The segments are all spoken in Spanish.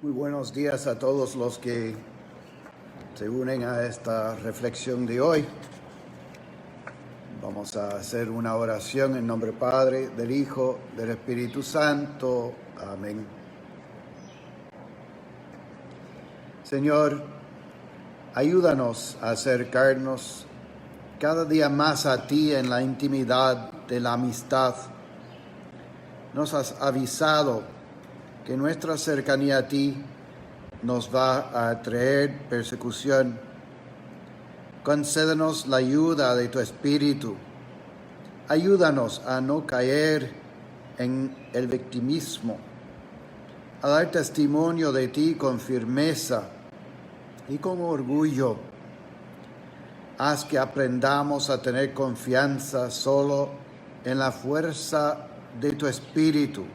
Muy buenos días a todos los que se unen a esta reflexión de hoy. Vamos a hacer una oración en nombre del Padre, del Hijo, del Espíritu Santo. Amén. Señor, ayúdanos a acercarnos cada día más a ti en la intimidad de la amistad. Nos has avisado que nuestra cercanía a ti nos va a traer persecución. Concédenos la ayuda de tu Espíritu. Ayúdanos a no caer en el victimismo, a dar testimonio de ti con firmeza y con orgullo. Haz que aprendamos a tener confianza solo en la fuerza de tu Espíritu,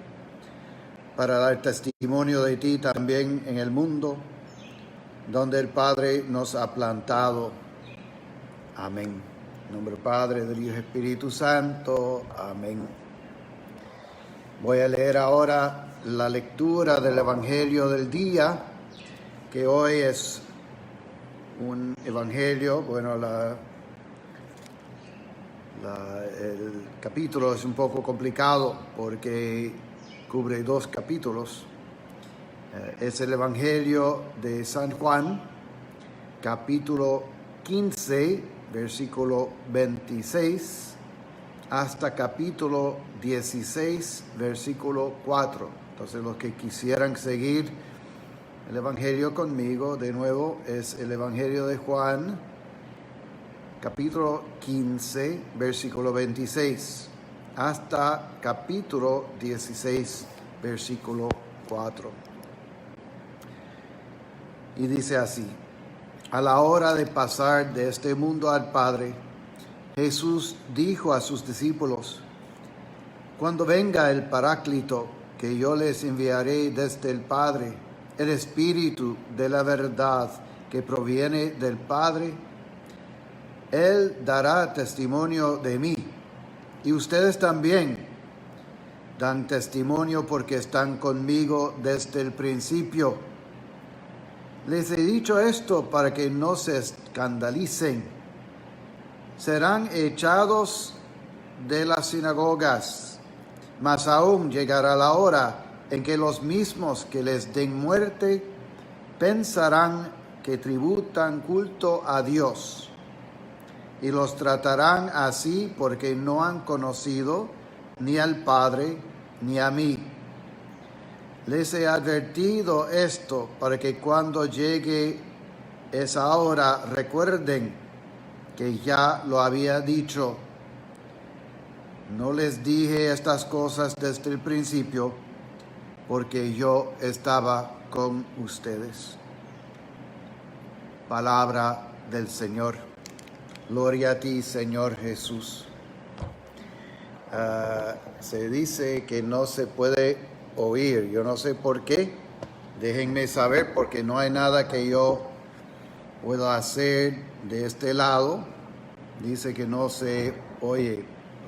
para dar testimonio de ti también en el mundo donde el Padre nos ha plantado. Amén. En nombre del Padre, del Hijo y del Espíritu Santo. Amén. Voy a leer ahora la lectura del Evangelio del día, que hoy es un evangelio, el capítulo es un poco complicado porque cubre 2 capítulos. Es el Evangelio de San Juan, capítulo 15, versículo 26, hasta capítulo 16, versículo 4. Entonces, los que quisieran seguir el Evangelio conmigo, de nuevo, es el Evangelio de Juan, capítulo 15, versículo 26. Hasta capítulo 16, versículo 4. Y dice así: a la hora de pasar de este mundo al Padre, Jesús dijo a sus discípulos: cuando venga el Paráclito, que yo les enviaré desde el Padre, el Espíritu de la verdad que proviene del Padre, Él dará testimonio de mí. Y ustedes también dan testimonio porque están conmigo desde el principio. Les he dicho esto para que no se escandalicen. Serán echados de las sinagogas, mas aún llegará la hora en que los mismos que les den muerte pensarán que tributan culto a Dios. Y los tratarán así porque no han conocido ni al Padre ni a mí. Les he advertido esto para que cuando llegue esa hora recuerden que ya lo había dicho. No les dije estas cosas desde el principio porque yo estaba con ustedes. Palabra del Señor. Gloria a ti, Señor Jesús. Se dice que no se puede oír. Yo no sé por qué. Déjenme saber, porque no hay nada que yo pueda hacer de este lado. Dice que no se oye.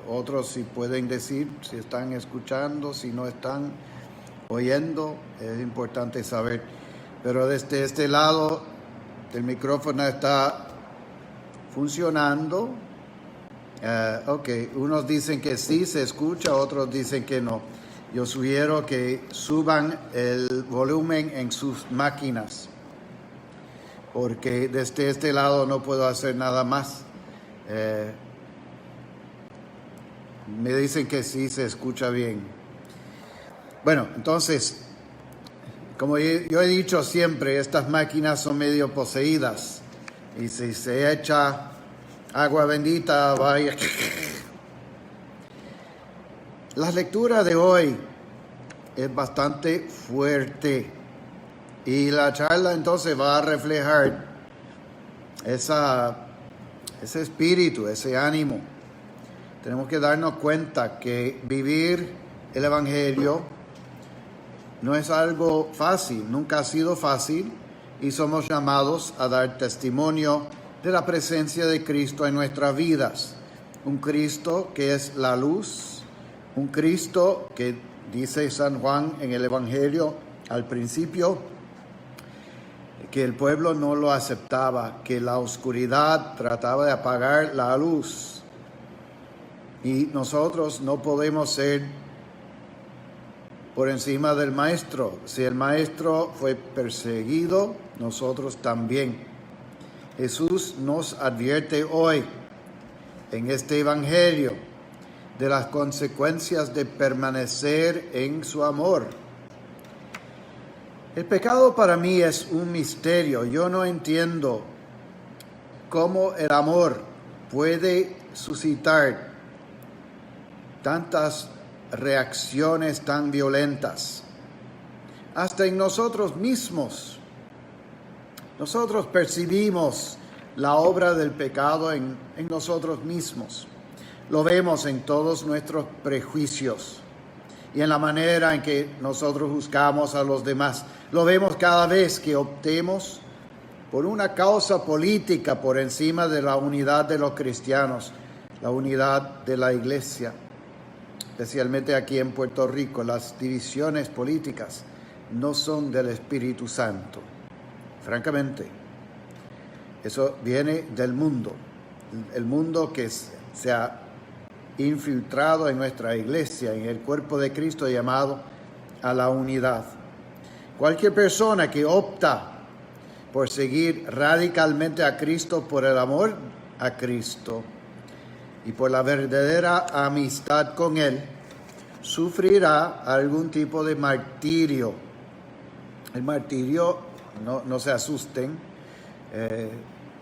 Otros sí pueden decir si están escuchando, si no están oyendo. Es importante saber. Pero desde este lado el micrófono está funcionando. Ok, unos dicen que sí se escucha, otros dicen que no. Yo sugiero que suban el volumen en sus máquinas, porque desde este lado no puedo hacer nada más. Me dicen que sí se escucha bien. Bueno, entonces, como yo he dicho siempre, estas máquinas son medio poseídas. Y si se echa agua bendita, vaya. La lectura de hoy es bastante fuerte. Y la charla entonces va a reflejar ese espíritu, ese ánimo. Tenemos que darnos cuenta que vivir el Evangelio no es algo fácil, nunca ha sido fácil. Y somos llamados a dar testimonio de la presencia de Cristo en nuestras vidas. Un Cristo que es la luz, un Cristo que, dice San Juan en el Evangelio al principio, que el pueblo no lo aceptaba, que la oscuridad trataba de apagar la luz. Y nosotros no podemos ser por encima del maestro. Si el maestro fue perseguido, nosotros también. Jesús nos advierte hoy en este evangelio de las consecuencias de permanecer en su amor. El pecado para mí es un misterio. Yo no entiendo cómo el amor puede suscitar tantas reacciones tan violentas. Hasta en nosotros mismos. Nosotros percibimos la obra del pecado en nosotros mismos. Lo vemos en todos nuestros prejuicios y en la manera en que nosotros juzgamos a los demás. Lo vemos cada vez que optemos por una causa política por encima de la unidad de los cristianos, la unidad de la iglesia. Especialmente aquí en Puerto Rico, las divisiones políticas no son del Espíritu Santo. Francamente, eso viene del mundo, el mundo que se ha infiltrado en nuestra iglesia, en el cuerpo de Cristo llamado a la unidad. Cualquier persona que opta por seguir radicalmente a Cristo por el amor a Cristo y por la verdadera amistad con Él, sufrirá algún tipo de martirio. El martirio, no se asusten,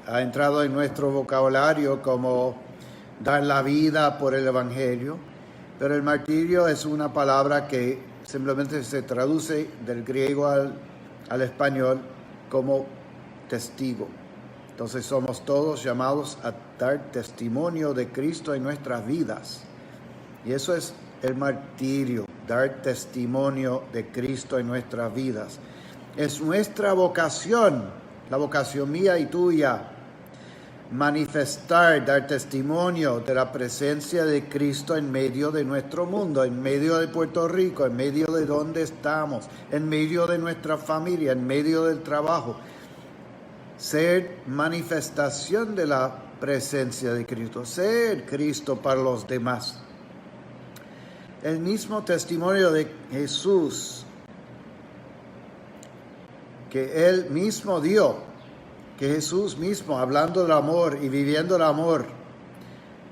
ha entrado en nuestro vocabulario como dar la vida por el Evangelio, pero el martirio es una palabra que simplemente se traduce del griego al español como testigo. Entonces somos todos llamados a dar testimonio de Cristo en nuestras vidas. Y eso es el martirio, dar testimonio de Cristo en nuestras vidas. Es nuestra vocación, la vocación mía y tuya, manifestar, dar testimonio de la presencia de Cristo en medio de nuestro mundo, en medio de Puerto Rico, en medio de donde estamos, en medio de nuestra familia, en medio del trabajo. Ser manifestación de la presencia de Cristo, ser Cristo para los demás. El mismo testimonio de Jesús que Él mismo dio, que Jesús mismo, hablando del amor y viviendo el amor,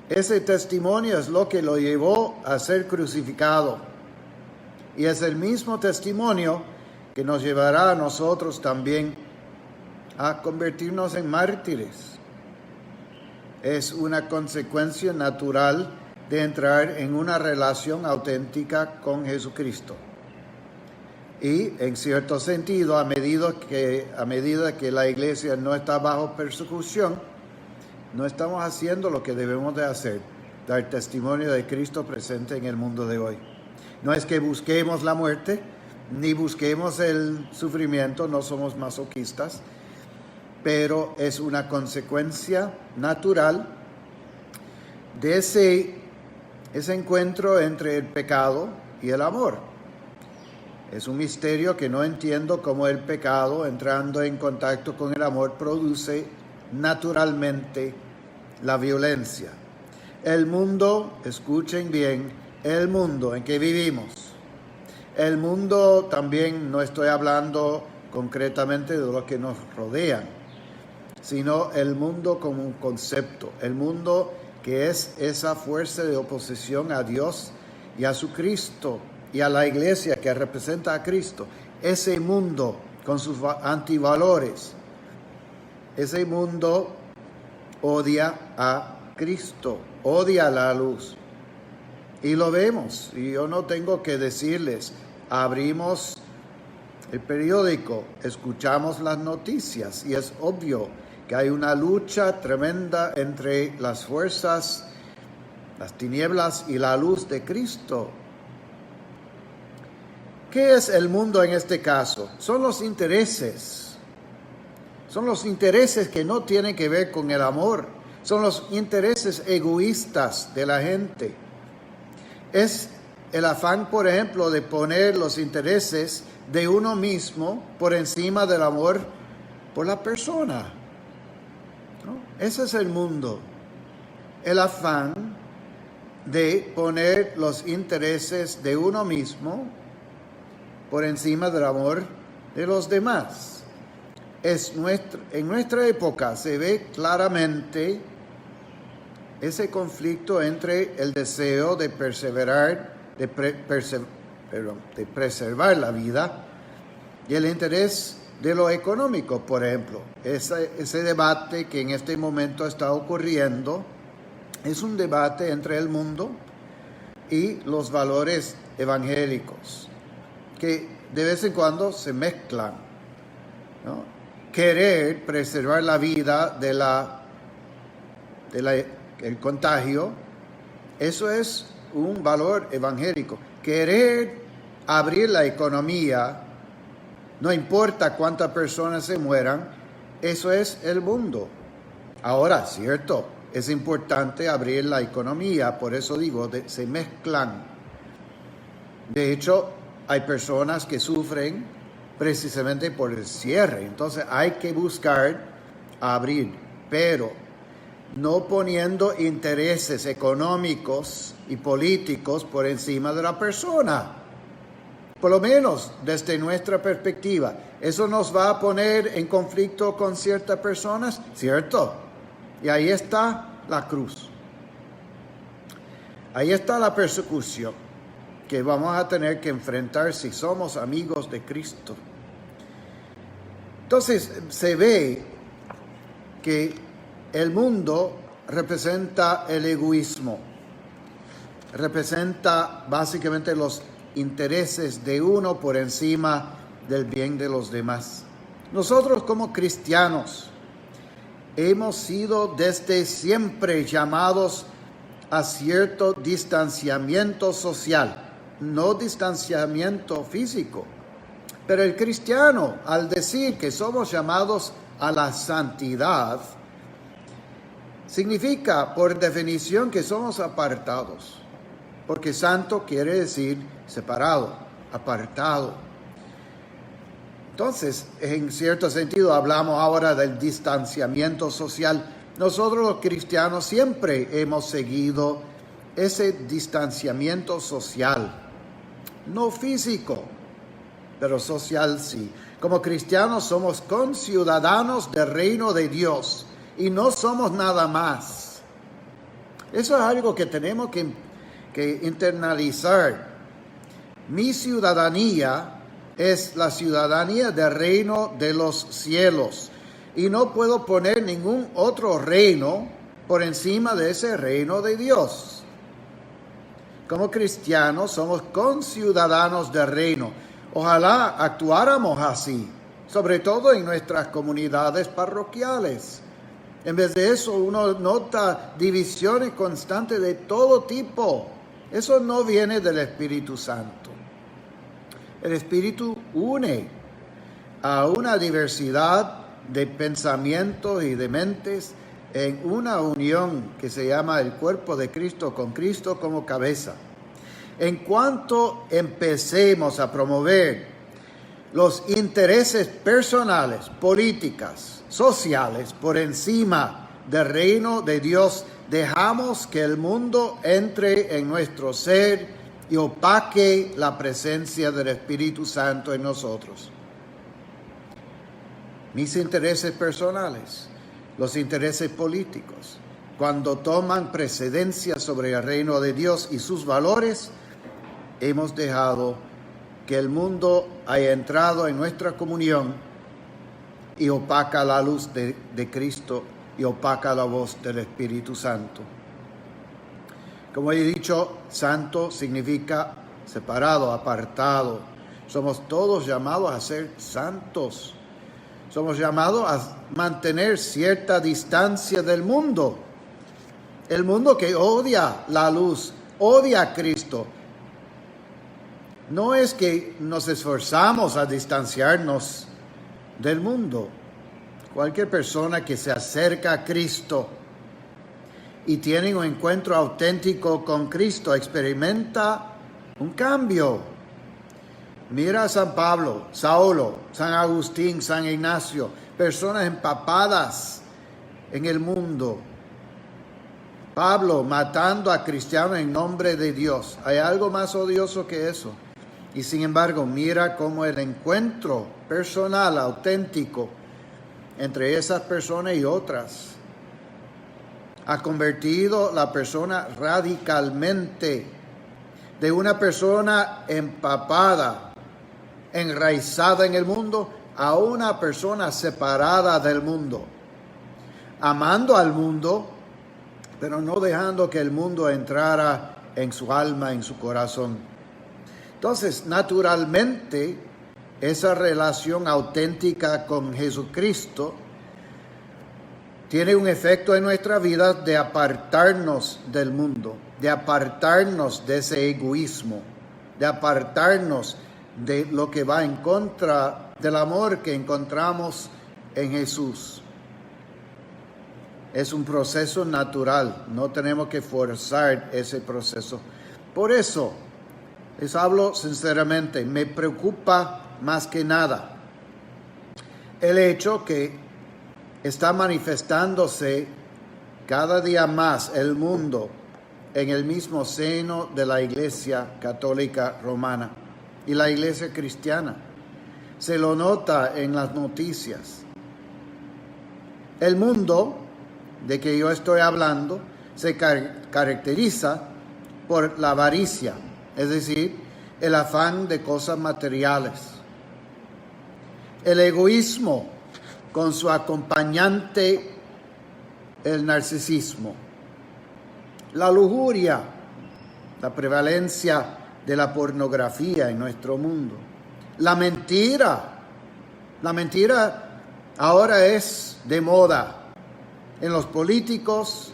ese testimonio es lo que lo llevó a ser crucificado. Y es el mismo testimonio que nos llevará a nosotros también a convertirnos en mártires. Es una consecuencia natural de entrar en una relación auténtica con Jesucristo. Y en cierto sentido, a medida que la iglesia no está bajo persecución, no estamos haciendo lo que debemos de hacer, dar testimonio de Cristo presente en el mundo de hoy. No es que busquemos la muerte, ni busquemos el sufrimiento, no somos masoquistas, pero es una consecuencia natural de ese encuentro entre el pecado y el amor. Es un misterio que no entiendo cómo el pecado, entrando en contacto con el amor, produce naturalmente la violencia. El mundo, escuchen bien, el mundo en que vivimos. El mundo también, no estoy hablando concretamente de lo que nos rodean, sino el mundo como un concepto. El mundo que es esa fuerza de oposición a Dios y a su Cristo, y a la iglesia que representa a Cristo. Ese mundo con sus antivalores, ese mundo odia a Cristo, odia la luz. Y lo vemos, y yo no tengo que decirles, abrimos el periódico, escuchamos las noticias y es obvio que hay una lucha tremenda entre las fuerzas, las tinieblas y la luz de Cristo. ¿Qué es el mundo en este caso? Son los intereses. Son los intereses que no tienen que ver con el amor. Son los intereses egoístas de la gente. Es el afán, por ejemplo, de poner los intereses de uno mismo por encima del amor por la persona, ¿no? Ese es el mundo. El afán de poner los intereses de uno mismo por encima del amor de los demás. En nuestra época se ve claramente ese conflicto entre el deseo de preservar la vida y el interés de lo económico, por ejemplo. Ese debate que en este momento está ocurriendo es un debate entre el mundo y los valores evangélicos, que de vez en cuando se mezclan, ¿no? Querer preservar la vida del contagio, eso es un valor evangélico. Querer abrir la economía, no importa cuántas personas se mueran, eso es el mundo. Ahora, cierto, es importante abrir la economía, por eso digo, se mezclan. De hecho, hay personas que sufren precisamente por el cierre, entonces hay que buscar abrir, pero no poniendo intereses económicos y políticos por encima de la persona. Por lo menos desde nuestra perspectiva, ¿eso nos va a poner en conflicto con ciertas personas? ¿Cierto? Y ahí está la cruz. Ahí está la persecución que vamos a tener que enfrentar si somos amigos de Cristo. Entonces se ve que el mundo representa el egoísmo, representa básicamente los intereses de uno por encima del bien de los demás. Nosotros como cristianos hemos sido desde siempre llamados a cierto distanciamiento social, no distanciamiento físico. Pero el cristiano, al decir que somos llamados a la santidad, significa por definición que somos apartados, porque santo quiere decir separado, apartado. Entonces, en cierto sentido, hablamos ahora del distanciamiento social. Nosotros los cristianos siempre hemos seguido ese distanciamiento social, no físico, pero social sí. Como cristianos somos conciudadanos del reino de Dios y no somos nada más. Eso es algo que tenemos que internalizar. Mi ciudadanía es la ciudadanía del reino de los cielos y no puedo poner ningún otro reino por encima de ese reino de Dios. Como cristianos somos conciudadanos del reino. Ojalá actuáramos así, sobre todo en nuestras comunidades parroquiales. En vez de eso, uno nota divisiones constantes de todo tipo. Eso no viene del Espíritu Santo. El Espíritu une a una diversidad de pensamientos y de mentes en una unión que se llama el cuerpo de Cristo, con Cristo como cabeza. En cuanto empecemos a promover los intereses personales, políticas, sociales por encima del reino de Dios, dejamos que el mundo entre en nuestro ser y opaque la presencia del Espíritu Santo en nosotros. Mis intereses personales, los intereses políticos, cuando toman precedencia sobre el reino de Dios y sus valores, hemos dejado que el mundo haya entrado en nuestra comunión y opaca la luz de Cristo y opaca la voz del Espíritu Santo. Como he dicho, santo significa separado, apartado. Somos todos llamados a ser santos. Somos llamados a mantener cierta distancia del mundo. El mundo que odia la luz, odia a Cristo. No es que nos esforzamos a distanciarnos del mundo. Cualquier persona que se acerca a Cristo y tiene un encuentro auténtico con Cristo experimenta un cambio. Mira a San Pablo, Saulo, San Agustín, San Ignacio. personas empapadas en el mundo. Pablo matando a cristianos en nombre de Dios. ¿Hay algo más odioso que eso? Y sin embargo, mira cómo el encuentro personal, auténtico, entre esas personas y otras, ha convertido la persona radicalmente de una persona empapada, enraizada en el mundo, a una persona separada del mundo, amando al mundo, pero no dejando que el mundo entrara en su alma, en su corazón. Entonces, naturalmente, esa relación auténtica con Jesucristo tiene un efecto en nuestra vida de apartarnos del mundo, de apartarnos de ese egoísmo, de apartarnos de lo que va en contra del amor que encontramos en Jesús. Es un proceso natural, no tenemos que forzar ese proceso. Por eso, les hablo sinceramente, me preocupa más que nada el hecho que está manifestándose cada día más el mundo en el mismo seno de la Iglesia Católica Romana y la Iglesia Cristiana. Se lo nota en las noticias. El mundo de que yo estoy hablando se caracteriza por la avaricia, es decir, el afán de cosas materiales, el egoísmo con su acompañante, el narcisismo, la lujuria, la prevalencia de la pornografía en nuestro mundo, la mentira ahora es de moda en los políticos,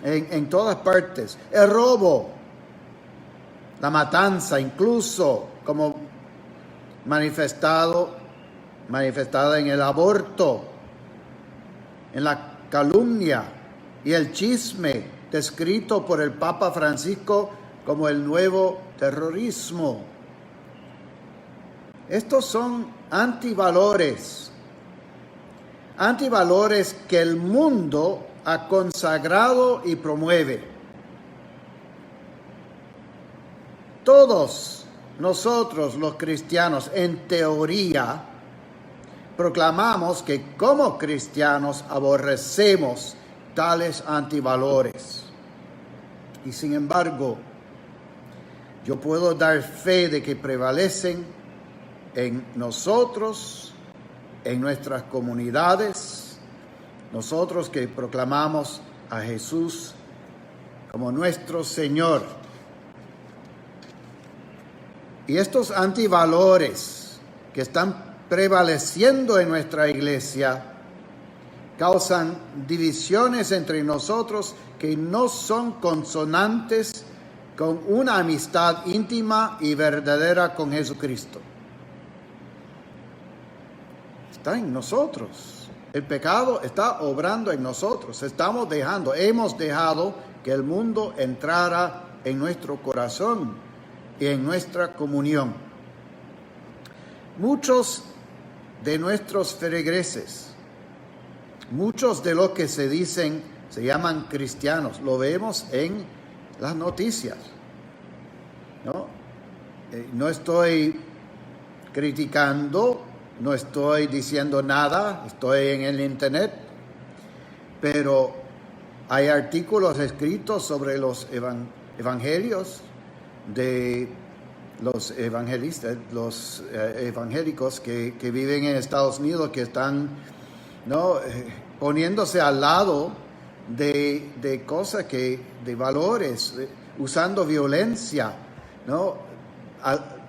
en todas partes, el robo, la matanza, incluso como manifestada en el aborto, en la calumnia y el chisme descrito por el Papa Francisco como el nuevo terrorismo. Estos son antivalores que el mundo ha consagrado y promueve. Todos nosotros los cristianos, en teoría, proclamamos que como cristianos aborrecemos tales antivalores. Y sin embargo, yo puedo dar fe de que prevalecen en nosotros, en nuestras comunidades, nosotros que proclamamos a Jesús como nuestro Señor. Y estos antivalores que están prevaleciendo en nuestra iglesia causan divisiones entre nosotros que no son consonantes con una amistad íntima y verdadera con Jesucristo. Está en nosotros. El pecado está obrando en nosotros. Hemos dejado que el mundo entrara en nuestro corazón y en nuestra comunión. Muchos de nuestros feligreses, muchos de los que se llaman cristianos, lo vemos en las noticias, ¿no? No estoy criticando, no estoy diciendo nada, estoy en el internet, pero hay artículos escritos sobre los evangelios de los evangelistas, los evangélicos que viven en Estados Unidos, que están poniéndose al lado de cosas de valores, usando violencia,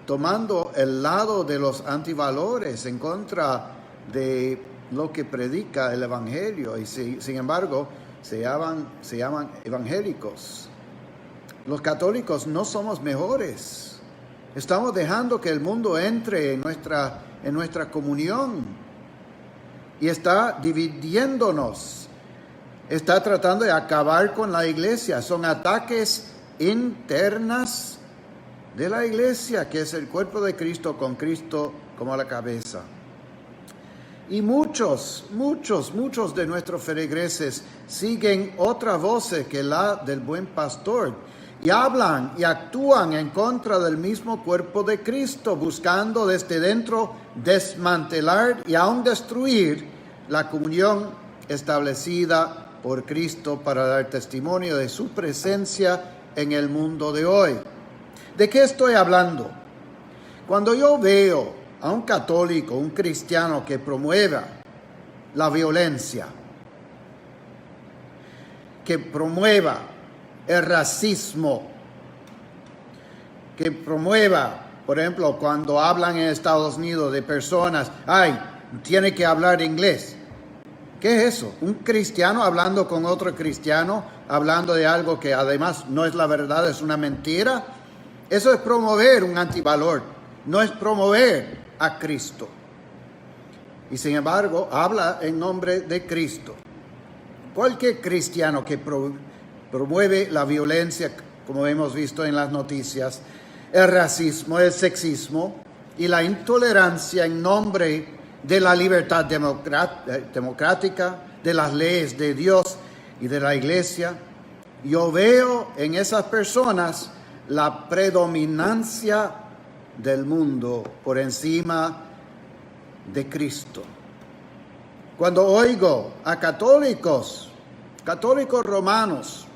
tomando el lado de los antivalores en contra de lo que predica el evangelio, y sin embargo se llaman evangélicos. Los católicos no somos mejores. Estamos dejando que el mundo entre en nuestra comunión y está dividiéndonos. Está tratando de acabar con la iglesia. Son ataques internas de la iglesia, que es el cuerpo de Cristo, con Cristo como la cabeza. Y muchos de nuestros feligreses siguen otras voces que la del buen pastor y hablan y actúan en contra del mismo cuerpo de Cristo, buscando desde dentro desmantelar y aún destruir la comunión establecida por Cristo para dar testimonio de su presencia en el mundo de hoy. ¿De qué estoy hablando? Cuando yo veo a un católico, un cristiano que promueva la violencia, que promueva el racismo, que promueva, por ejemplo, cuando hablan en Estados Unidos de personas, tiene que hablar inglés. ¿Qué es eso? ¿Un cristiano hablando con otro cristiano, hablando de algo que además no es la verdad, es una mentira? Eso es promover un antivalor, no es promover a Cristo. Y sin embargo, habla en nombre de Cristo. Cualquier cristiano que promueve la violencia, como hemos visto en las noticias, el racismo, el sexismo y la intolerancia en nombre de la libertad democrática, de las leyes de Dios y de la Iglesia, yo veo en esas personas la predominancia del mundo por encima de Cristo. Cuando oigo a católicos romanos,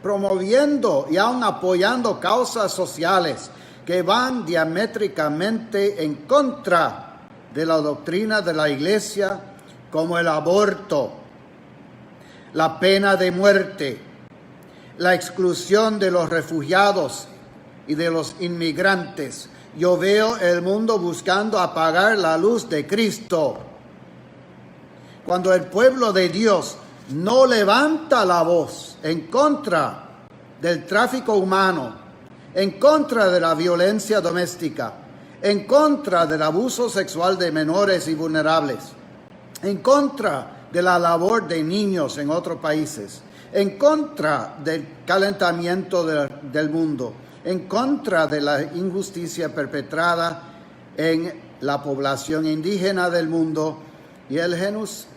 promoviendo y aún apoyando causas sociales que van diamétricamente en contra de la doctrina de la Iglesia, como el aborto, la pena de muerte, la exclusión de los refugiados y de los inmigrantes. Yo veo el mundo buscando apagar la luz de Cristo. Cuando el pueblo de Dios no levanta la voz en contra del tráfico humano, en contra de la violencia doméstica, en contra del abuso sexual de menores y vulnerables, en contra de la labor de niños en otros países, en contra del calentamiento del mundo, en contra de la injusticia perpetrada en la población indígena del mundo y el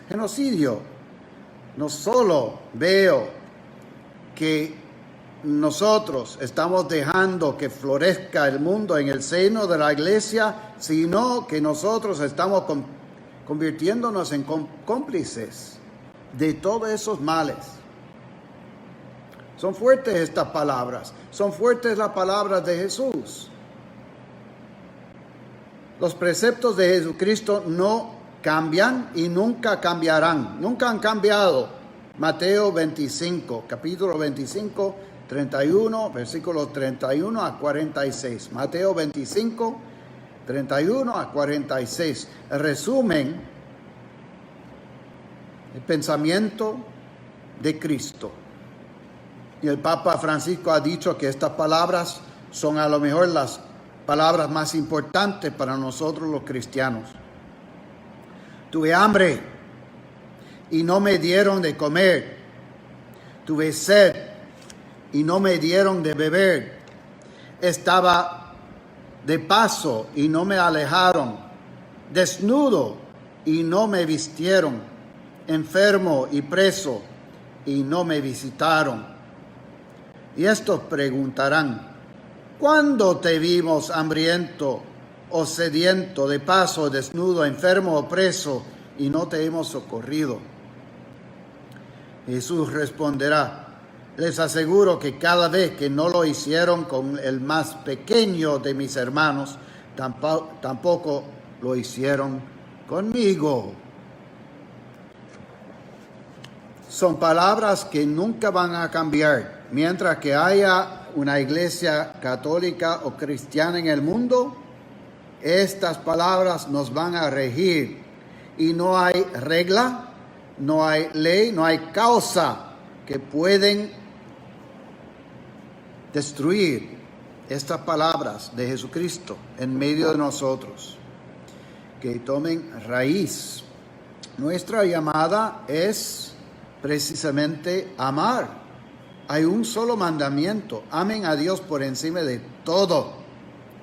genocidio. No solo veo que nosotros estamos dejando que florezca el mundo en el seno de la Iglesia, sino que nosotros estamos convirtiéndonos en cómplices de todos esos males. Son fuertes estas palabras, son fuertes las palabras de Jesús. Los preceptos de Jesucristo no cambian y nunca cambiarán, nunca han cambiado. Mateo 25, capítulo 25, 31, versículos 31 a 46. Mateo 25, 31 a 46. El resumen, el pensamiento de Cristo. Y el Papa Francisco ha dicho que estas palabras son a lo mejor las palabras más importantes para nosotros los cristianos. Tuve hambre y no me dieron de comer. Tuve sed y no me dieron de beber. Estaba de paso y no me alejaron. Desnudo y no me vistieron. Enfermo y preso y no me visitaron. Y estos preguntarán: ¿cuándo te vimos hambriento o sediento, de paso, desnudo, enfermo o preso, y no te hemos socorrido? Jesús responderá: les aseguro que cada vez que no lo hicieron con el más pequeño de mis hermanos, tampoco lo hicieron conmigo. Son palabras que nunca van a cambiar. Mientras que haya una iglesia católica o cristiana en el mundo, estas palabras nos van a regir. Y no hay regla, no hay ley, no hay causa que pueden destruir estas palabras de Jesucristo en medio de nosotros. Que tomen raíz. Nuestra llamada es precisamente amar. Hay un solo mandamiento: amen a Dios por encima de todo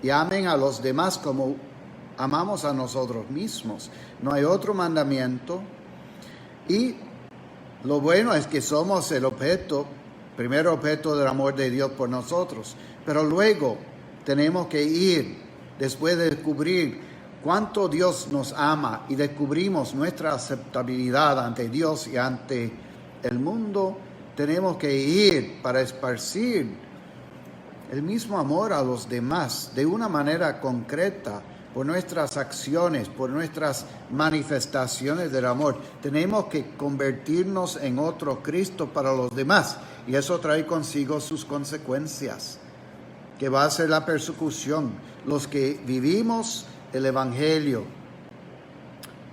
y amen a los demás como amamos a nosotros mismos. No hay otro mandamiento. Y lo bueno es que somos el primer objeto del amor de Dios por nosotros. Pero luego tenemos que ir, después de descubrir cuánto Dios nos ama y descubrimos nuestra aceptabilidad ante Dios y ante el mundo, tenemos que ir para esparcir el mismo amor a los demás de una manera concreta, por nuestras acciones, por nuestras manifestaciones del amor. Tenemos que convertirnos en otro Cristo para los demás, y eso trae consigo sus consecuencias, que va a ser la persecución. Los que vivimos el Evangelio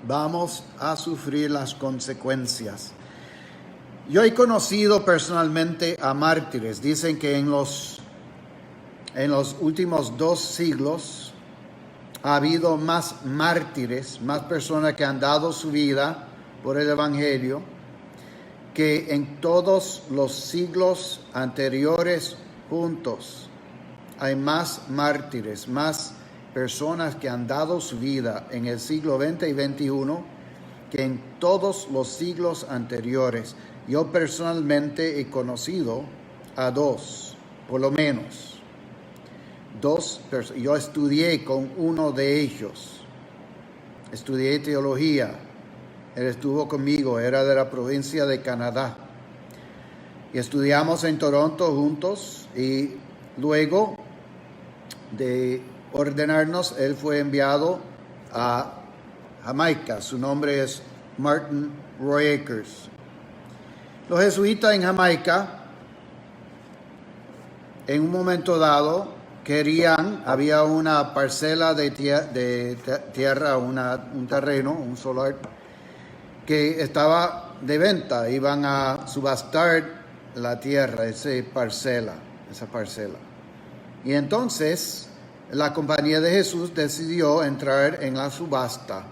vamos a sufrir las consecuencias. Yo he conocido personalmente a mártires. Dicen que en los últimos 2 siglos ha habido más mártires, más personas que han dado su vida por el Evangelio, que en todos los siglos anteriores juntos. Hay más mártires, más personas que han dado su vida en el siglo XX y XXI que en todos los siglos anteriores. Yo personalmente he conocido a 2, por lo menos. 2 personas. Yo estudié con uno de ellos. Estudié teología. Él estuvo conmigo, era de la provincia de Canadá. Y estudiamos en Toronto juntos, y luego de ordenarnos, él fue enviado a Jamaica. Su nombre es Martin Roy Akers. Los jesuitas en Jamaica, en un momento dado, había una parcela de tierra, un terreno, un solar, que estaba de venta. Iban a subastar la tierra, esa parcela. Y entonces la Compañía de Jesús decidió entrar en la subasta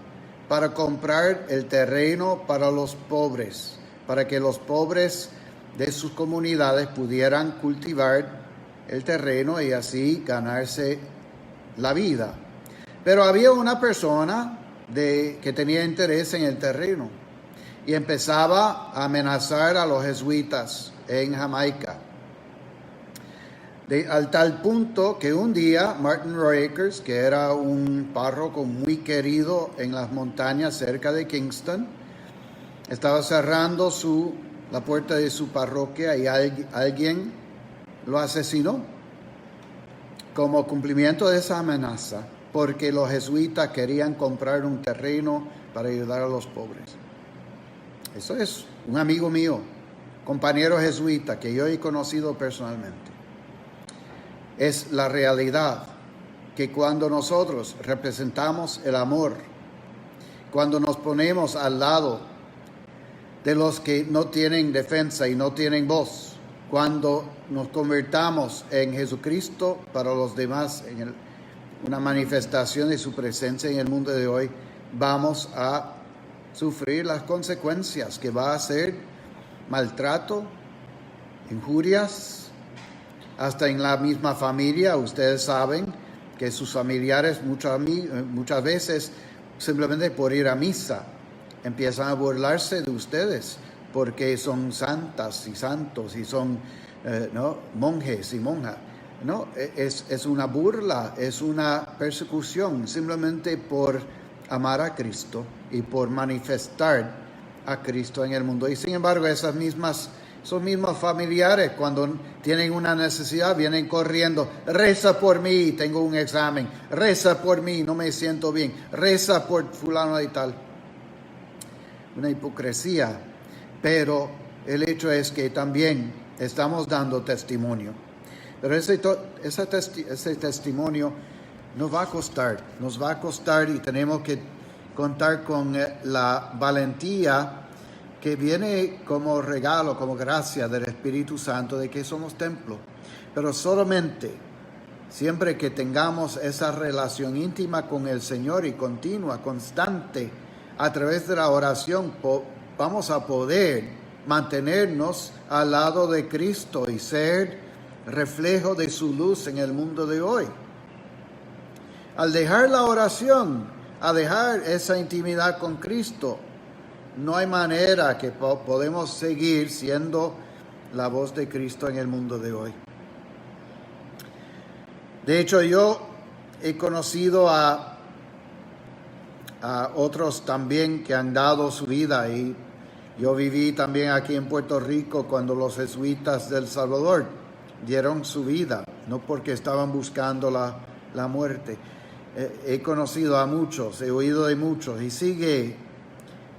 para comprar el terreno para los pobres, para que los pobres de sus comunidades pudieran cultivar el terreno y así ganarse la vida. Pero había una persona que tenía interés en el terreno y empezaba a amenazar a los jesuitas en Jamaica. Al tal punto que un día Martin Roy Akers, que era un párroco muy querido en las montañas cerca de Kingston, estaba cerrando la puerta de su parroquia, y alguien lo asesinó como cumplimiento de esa amenaza, porque los jesuitas querían comprar un terreno para ayudar a los pobres. Eso es un amigo mío, compañero jesuita, que yo he conocido personalmente. Es la realidad que cuando nosotros representamos el amor, cuando nos ponemos al lado de los que no tienen defensa y no tienen voz, cuando nos convertamos en Jesucristo para los demás, en una manifestación de su presencia en el mundo de hoy, vamos a sufrir las consecuencias, que va a ser maltrato, injurias, hasta en la misma familia. Ustedes saben que sus familiares muchas veces, simplemente por ir a misa, empiezan a burlarse de ustedes, porque son santas y santos y son monjes y monjas. No, es una burla, es una persecución, simplemente por amar a Cristo y por manifestar a Cristo en el mundo. Y sin embargo, esos mismos familiares, cuando tienen una necesidad, vienen corriendo: reza por mí, tengo un examen; reza por mí, no me siento bien; reza por fulano y tal. Una hipocresía, pero el hecho es que también estamos dando testimonio. Pero ese testimonio nos va a costar, y tenemos que contar con la valentía que viene como regalo, como gracia del Espíritu Santo, de que somos templo. Pero solamente siempre que tengamos esa relación íntima con el Señor y continua, constante, a través de la oración, vamos a poder mantenernos al lado de Cristo y ser reflejo de su luz en el mundo de hoy. Al dejar la oración, a dejar esa intimidad con Cristo, no hay manera que podemos seguir siendo la voz de Cristo en el mundo de hoy. De hecho, yo he conocido a otros también que han dado su vida, y yo viví también aquí en Puerto Rico cuando los jesuitas del Salvador dieron su vida, no porque estaban buscando la muerte. He conocido a muchos, he oído de muchos, y sigue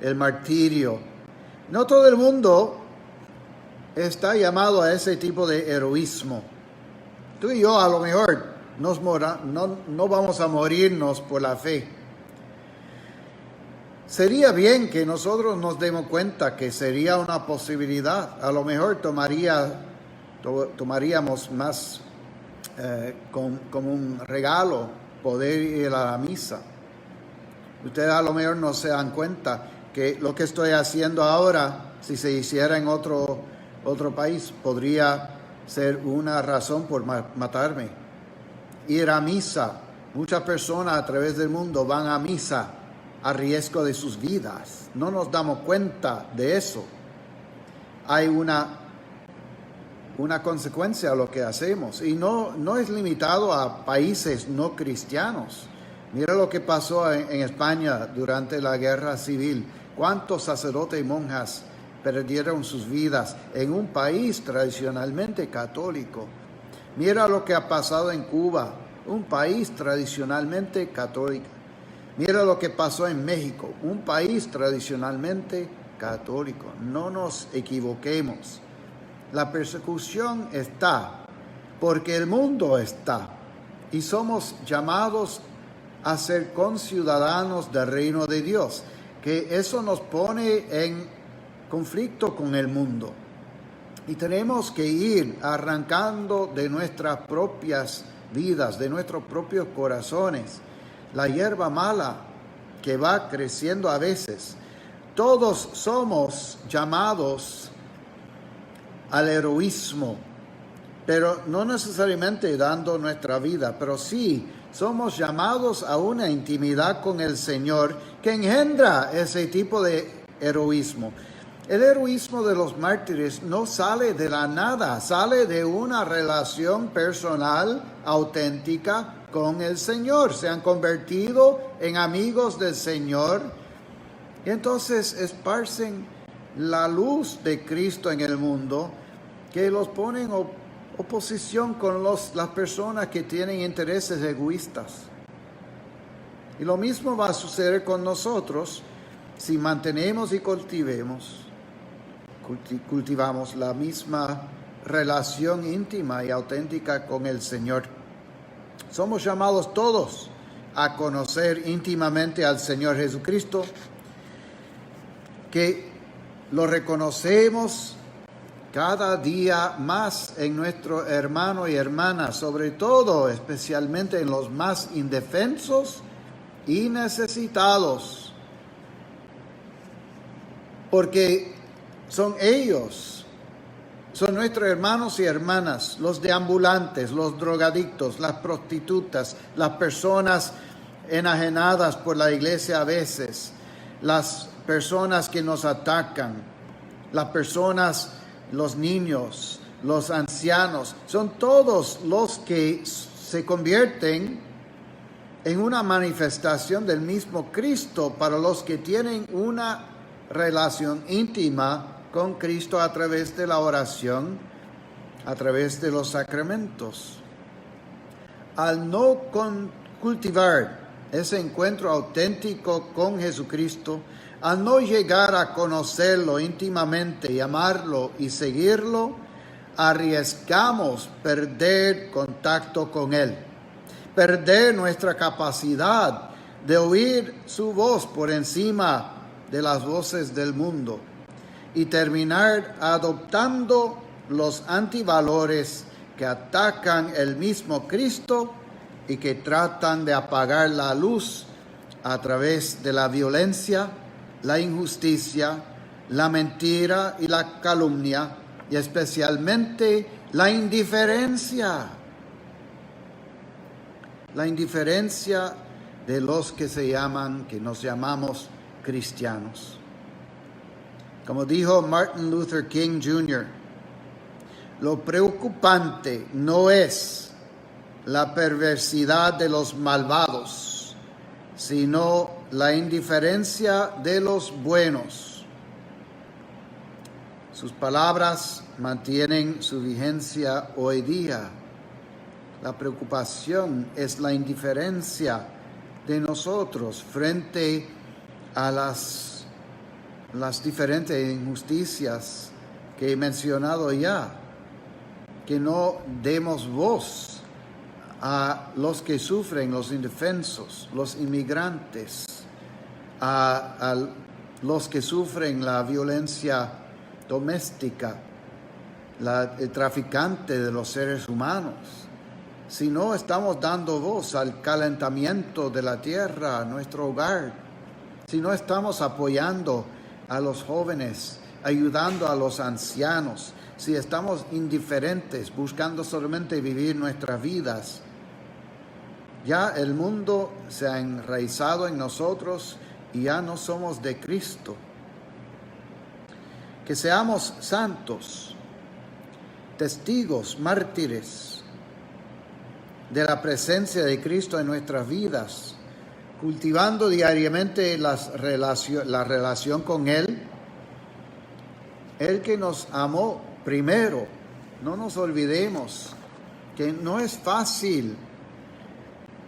el martirio. No todo el mundo está llamado a ese tipo de heroísmo. Tú y yo a lo mejor no vamos a morirnos por la fe. Sería bien que nosotros nos demos cuenta que sería una posibilidad. A lo mejor tomaríamos más como un regalo poder ir a la misa. Ustedes a lo mejor no se dan cuenta que lo que estoy haciendo ahora, si se hiciera en otro país, podría ser una razón por matarme. Ir a misa. Muchas personas a través del mundo van a misa a riesgo de sus vidas. No nos damos cuenta de eso. Hay una consecuencia a lo que hacemos, y no es limitado a países no cristianos. Mira lo que pasó en España durante la guerra civil. ¿Cuántos sacerdotes y monjas perdieron sus vidas en un país tradicionalmente católico? Mira lo que ha pasado en Cuba, un país tradicionalmente católico. Mira lo que pasó en México, un país tradicionalmente católico. No nos equivoquemos. La persecución está porque el mundo está, y somos llamados a ser conciudadanos del reino de Dios, que eso nos pone en conflicto con el mundo. Y tenemos que ir arrancando de nuestras propias vidas, de nuestros propios corazones, la hierba mala que va creciendo a veces. Todos somos llamados al heroísmo, pero no necesariamente dando nuestra vida, pero sí somos llamados a una intimidad con el Señor que engendra ese tipo de heroísmo. El heroísmo de los mártires no sale de la nada, sale de una relación personal auténtica con el Señor. Se han convertido en amigos del Señor y entonces esparcen la luz de Cristo en el mundo, que los pone en oposición con las personas que tienen intereses egoístas. Y lo mismo va a suceder con nosotros si mantenemos y cultivamos la misma relación íntima y auténtica con el Señor. Somos llamados todos a conocer íntimamente al Señor Jesucristo, que lo reconocemos cada día más en nuestro hermano y hermana, sobre todo, especialmente en los más indefensos y necesitados, porque son ellos, son nuestros hermanos y hermanas, los deambulantes, los drogadictos, las prostitutas, las personas enajenadas por la iglesia a veces, las personas que nos atacan, las personas, los niños, los ancianos, son todos los que se convierten en una manifestación del mismo Cristo para los que tienen una relación íntima con Cristo a través de la oración, a través de los sacramentos. Al no cultivar ese encuentro auténtico con Jesucristo, al no llegar a conocerlo íntimamente y amarlo y seguirlo, arriesgamos perder contacto con Él, perder nuestra capacidad de oír su voz por encima de las voces del mundo y terminar adoptando los antivalores que atacan el mismo Cristo y que tratan de apagar la luz a través de la violencia, la injusticia, la mentira y la calumnia, y especialmente la indiferencia. la indiferencia de los que nos llamamos cristianos. Como dijo Martin Luther King Jr., lo preocupante no es la perversidad de los malvados, sino la indiferencia de los buenos. Sus palabras mantienen su vigencia hoy día. La preocupación es la indiferencia de nosotros frente a las diferentes injusticias que he mencionado ya. Que no demos voz a los que sufren, los indefensos, los inmigrantes, a los que sufren la violencia doméstica, el traficante de los seres humanos. Si no estamos dando voz al calentamiento de la tierra, a nuestro hogar, si no estamos apoyando a los jóvenes, ayudando a los ancianos, si estamos indiferentes, buscando solamente vivir nuestras vidas, ya el mundo se ha enraizado en nosotros y ya no somos de Cristo. Que seamos santos, testigos, mártires de la presencia de Cristo en nuestras vidas, cultivando diariamente la relación con Él, el que nos amó primero. No nos olvidemos que no es fácil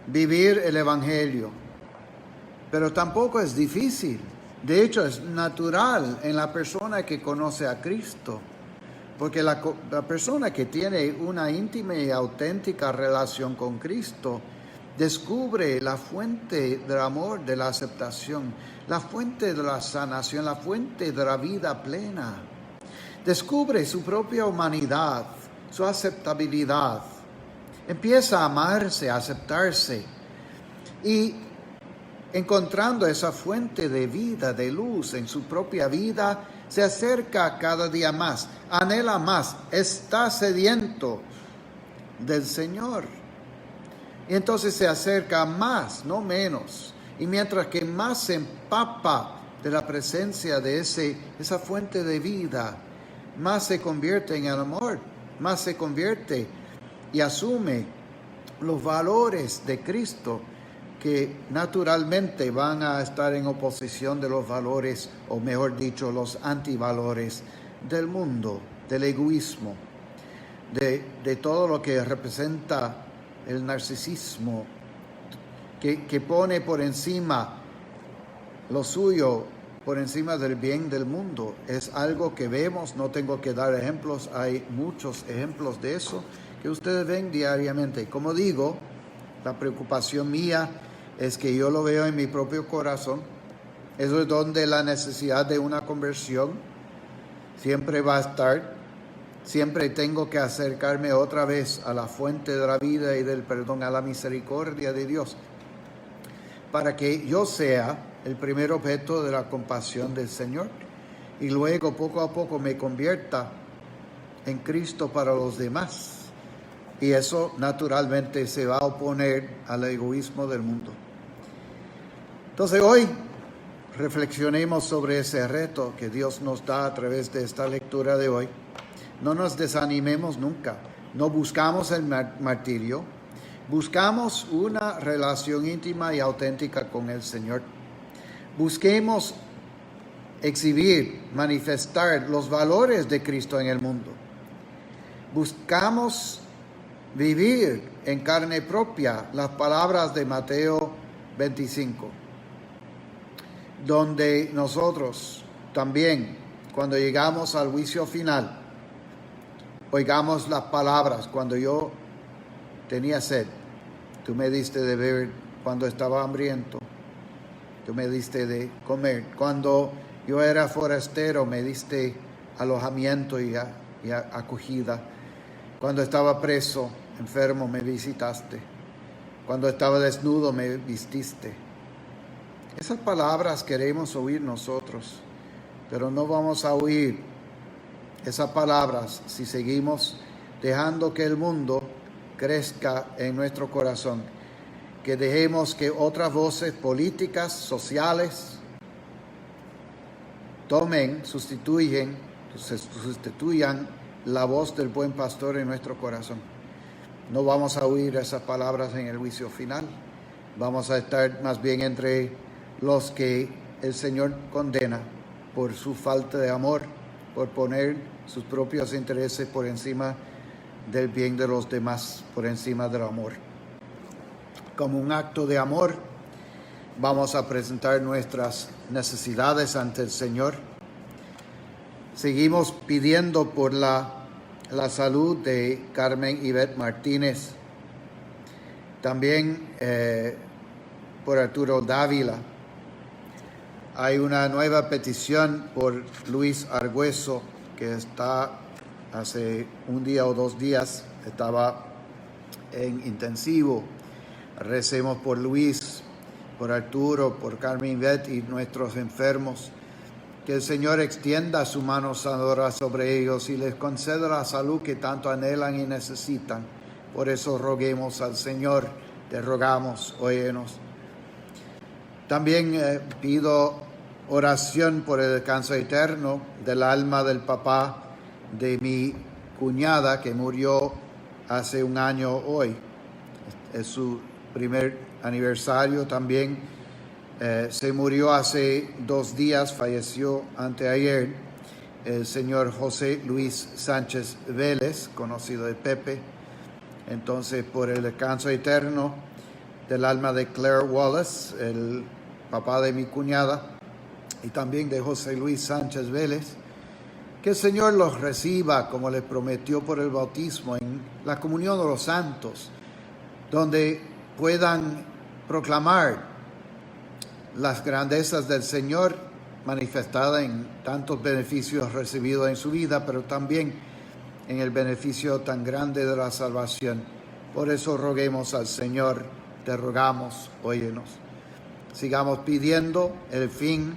vivir el Evangelio, pero tampoco es difícil. De hecho, es natural en la persona que conoce a Cristo, porque la persona que tiene una íntima y auténtica relación con Cristo descubre la fuente del amor, de la aceptación, la fuente de la sanación, la fuente de la vida plena. Descubre su propia humanidad, su aceptabilidad. Empieza a amarse, a aceptarse. Y encontrando esa fuente de vida, de luz en su propia vida, se acerca cada día más, anhela más, está sediento del Señor. Y entonces se acerca más, no menos. Y mientras que más se empapa de la presencia de esa fuente de vida, más se convierte en el amor, más se convierte y asume los valores de Cristo, que naturalmente van a estar en oposición de los valores, o mejor dicho, los antivalores del mundo, del egoísmo, de todo lo que representa el narcisismo, que pone por encima lo suyo, por encima del bien del mundo. Es algo que vemos, no tengo que dar ejemplos, hay muchos ejemplos de eso que ustedes ven diariamente. Como digo, la preocupación mía es que yo lo veo en mi propio corazón. Eso es donde la necesidad de una conversión siempre va a estar. Siempre tengo que acercarme otra vez a la fuente de la vida y del perdón, a la misericordia de Dios, para que yo sea el primer objeto de la compasión del Señor y luego poco a poco me convierta en Cristo para los demás. Y eso naturalmente se va a oponer al egoísmo del mundo. Entonces hoy reflexionemos sobre ese reto que Dios nos da a través de esta lectura de hoy. No nos desanimemos nunca. No buscamos el martirio. Buscamos una relación íntima y auténtica con el Señor. Busquemos exhibir, manifestar los valores de Cristo en el mundo. Buscamos vivir en carne propia las palabras de Mateo 25, donde nosotros también, cuando llegamos al juicio final, oigamos las palabras: cuando yo tenía sed, tú me diste de beber; cuando estaba hambriento, tú me diste de comer; cuando yo era forastero, me diste alojamiento y acogida; cuando estaba preso, enfermo, me visitaste; cuando estaba desnudo, me vististe. Esas palabras queremos oír nosotros, pero no vamos a oír esas palabras si seguimos dejando que el mundo crezca en nuestro corazón. que dejemos que otras voces políticas, sociales, sustituyan la voz del buen pastor en nuestro corazón. No vamos a oír esas palabras en el juicio final. Vamos a estar más bien entre los que el Señor condena por su falta de amor, por poner sus propios intereses por encima del bien de los demás, por encima del amor. Como un acto de amor, vamos a presentar nuestras necesidades ante el Señor. Seguimos pidiendo por la salud de Carmen Ivette Martínez. También por Arturo Dávila. Hay una nueva petición por Luis Argüeso, que está hace un día o 2 días, estaba en intensivo. Recemos por Luis, por Arturo, por Carmen Ivette y nuestros enfermos. Que el Señor extienda su mano sanadora sobre ellos y les conceda la salud que tanto anhelan y necesitan. Por eso roguemos al Señor, te rogamos, óyenos. También pido oración por el descanso eterno del alma del papá de mi cuñada que murió hace 1 año hoy. Es su primer aniversario también. Se murió hace 2 días, falleció anteayer, el señor José Luis Sánchez Vélez, conocido de Pepe. Entonces, por el descanso eterno del alma de Claire Wallace, el papá de mi cuñada, y también de José Luis Sánchez Vélez, que el Señor los reciba como les prometió por el bautismo en la comunión de los santos, donde puedan proclamar las grandezas del Señor manifestadas en tantos beneficios recibidos en su vida, pero también en el beneficio tan grande de la salvación. Por eso roguemos al Señor, te rogamos, óyenos. Sigamos pidiendo el fin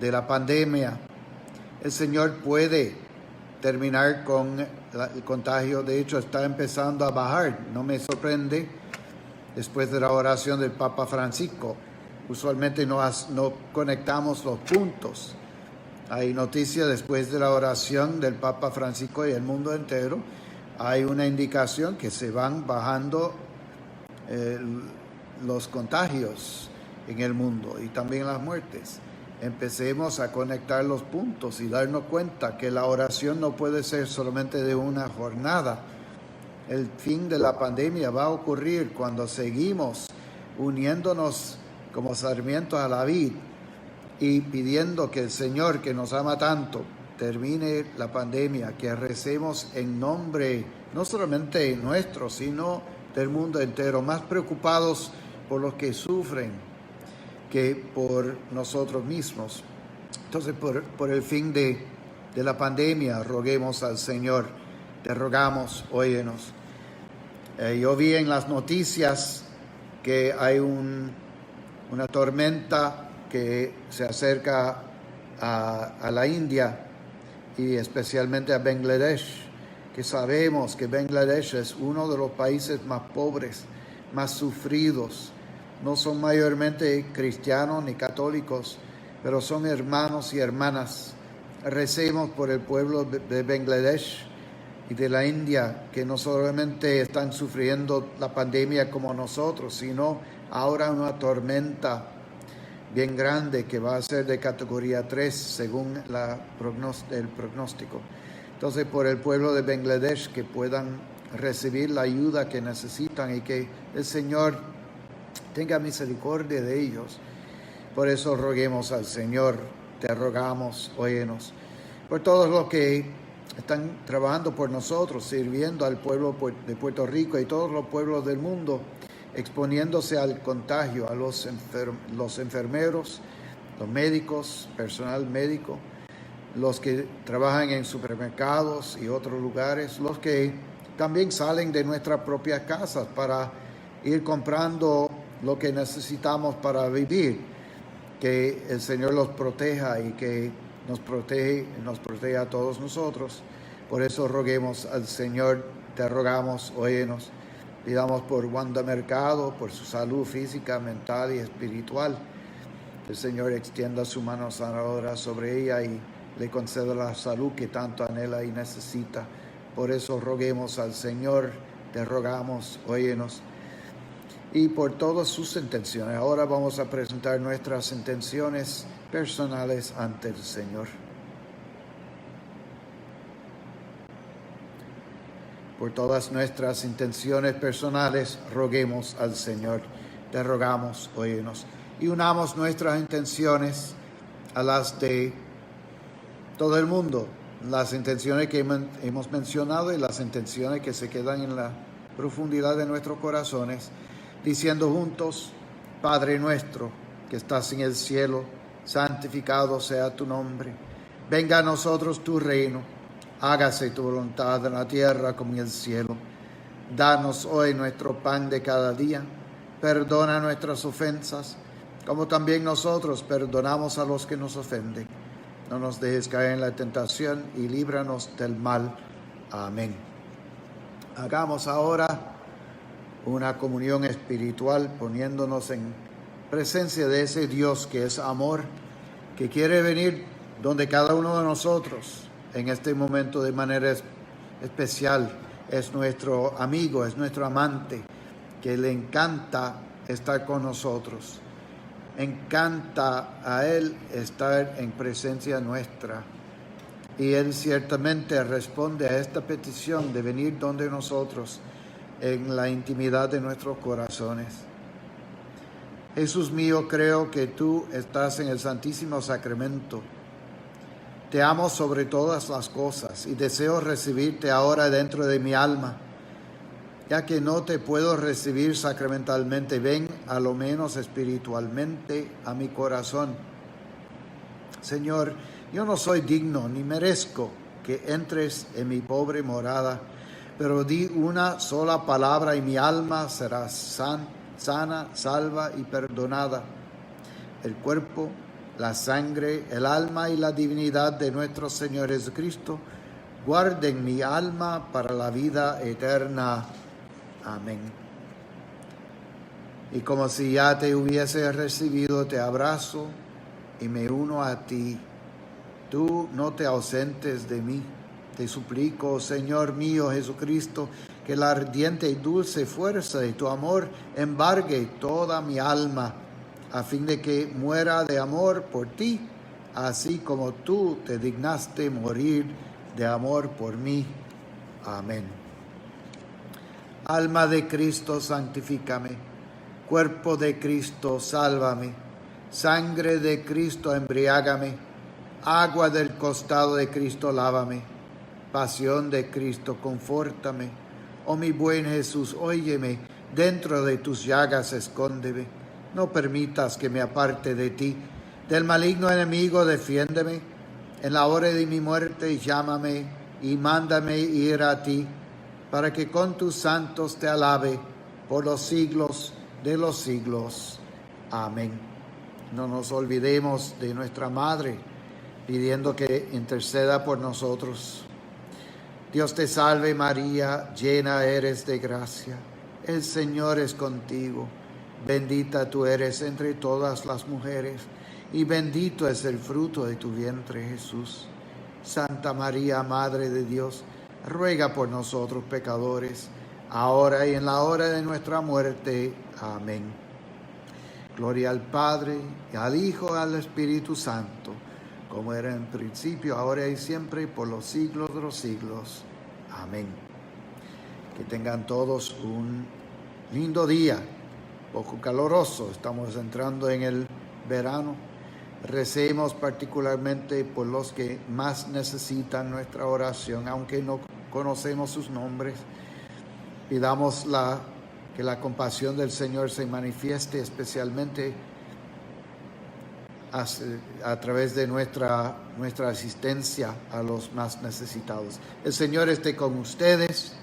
de la pandemia. El Señor puede terminar con el contagio, de hecho está empezando a bajar, no me sorprende, después de la oración del Papa Francisco. Usualmente no conectamos los puntos. Hay noticias después de la oración del Papa Francisco y el mundo entero. Hay una indicación que se van bajando los contagios en el mundo y también las muertes. Empecemos a conectar los puntos y darnos cuenta que la oración no puede ser solamente de una jornada. El fin de la pandemia va a ocurrir cuando seguimos uniéndonos como sarmientos a la vid y pidiendo que el Señor, que nos ama tanto, termine la pandemia, que recemos en nombre no solamente nuestro, sino del mundo entero, más preocupados por los que sufren que por nosotros mismos. Entonces, por el fin de la pandemia, roguemos al Señor, te rogamos, óyenos. Yo vi en las noticias que hay una tormenta que se acerca a la India y especialmente a Bangladesh, que sabemos que Bangladesh es uno de los países más pobres, más sufridos. No son mayormente cristianos ni católicos, pero son hermanos y hermanas. Recemos por el pueblo de Bangladesh y de la India, que no solamente están sufriendo la pandemia como nosotros, sino ahora una tormenta bien grande que va a ser de categoría 3 según el pronóstico. Entonces, por el pueblo de Bangladesh, que puedan recibir la ayuda que necesitan y que el Señor tenga misericordia de ellos. Por eso roguemos al Señor, te rogamos, óyenos. Por todos los que están trabajando por nosotros, sirviendo al pueblo de Puerto Rico y todos los pueblos del mundo, exponiéndose al contagio, a los enfermeros, los médicos, personal médico, los que trabajan en supermercados y otros lugares, los que también salen de nuestras propias casas para ir comprando lo que necesitamos para vivir. Que el Señor los proteja y que nos protege a todos nosotros. Por eso roguemos al Señor, te rogamos, óyenos. Pidamos por Wanda Mercado, por su salud física, mental y espiritual. Que el Señor extienda su mano sanadora sobre ella y le conceda la salud que tanto anhela y necesita. Por eso roguemos al Señor, te rogamos, óyenos. Y por todas sus intenciones. Ahora vamos a presentar nuestras intenciones personales ante el Señor. Por todas nuestras intenciones personales, roguemos al Señor. Te rogamos, óyenos. Y unamos nuestras intenciones a las de todo el mundo. Las intenciones que hemos mencionado y las intenciones que se quedan en la profundidad de nuestros corazones, diciendo juntos: Padre nuestro, que estás en el cielo, santificado sea tu nombre. Venga a nosotros tu reino. Hágase tu voluntad en la tierra como en el cielo. Danos hoy nuestro pan de cada día. Perdona nuestras ofensas, como también nosotros perdonamos a los que nos ofenden. No nos dejes caer en la tentación y líbranos del mal. Amén. Hagamos ahora una comunión espiritual poniéndonos en presencia de ese Dios que es amor, que quiere venir donde cada uno de nosotros en este momento de manera especial. Es nuestro amigo, es nuestro amante, que le encanta estar con nosotros. Encanta a Él estar en presencia nuestra. Y Él ciertamente responde a esta petición de venir donde nosotros, en la intimidad de nuestros corazones. Jesús mío, creo que tú estás en el Santísimo Sacramento. Te amo sobre todas las cosas y deseo recibirte ahora dentro de mi alma. Ya que no te puedo recibir sacramentalmente, ven a lo menos espiritualmente a mi corazón. Señor, yo no soy digno ni merezco que entres en mi pobre morada, pero di una sola palabra y mi alma será sana, salva y perdonada. El cuerpo, la sangre, el alma y la divinidad de nuestro Señor Jesucristo guarden mi alma para la vida eterna. Amén. Y como si ya te hubiese recibido, te abrazo y me uno a ti. Tú no te ausentes de mí. Te suplico, Señor mío Jesucristo, que la ardiente y dulce fuerza de tu amor embargue toda mi alma, a fin de que muera de amor por ti, así como tú te dignaste morir de amor por mí. Amén. Alma de Cristo, santifícame. Cuerpo de Cristo, sálvame. Sangre de Cristo, embriágame. Agua del costado de Cristo, lávame. Pasión de Cristo, confórtame. Oh mi buen Jesús, óyeme. Dentro de tus llagas, escóndeme. No permitas que me aparte de ti. Del maligno enemigo, defiéndeme. En la hora de mi muerte, llámame y mándame ir a ti, para que con tus santos te alabe por los siglos de los siglos. Amén. No nos olvidemos de nuestra Madre, pidiendo que interceda por nosotros. Dios te salve María, llena eres de gracia. El Señor es contigo. Bendita tú eres entre todas las mujeres, y bendito es el fruto de tu vientre, Jesús. Santa María, Madre de Dios, ruega por nosotros pecadores, ahora y en la hora de nuestra muerte. Amén. Gloria al Padre, y al Hijo, y al Espíritu Santo, como era en principio, ahora y siempre, por los siglos de los siglos. Amén. Que tengan todos un lindo día. Poco caloroso, estamos entrando en el verano. Recemos particularmente por los que más necesitan nuestra oración, aunque no conocemos sus nombres. Pidamos que la compasión del Señor se manifieste especialmente a través de nuestra asistencia a los más necesitados. El Señor esté con ustedes.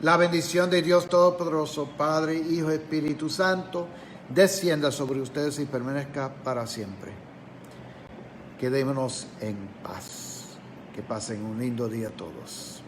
La bendición de Dios Todopoderoso, Padre, Hijo, Espíritu Santo, descienda sobre ustedes y permanezca para siempre. Quedémonos en paz. Que pasen un lindo día todos.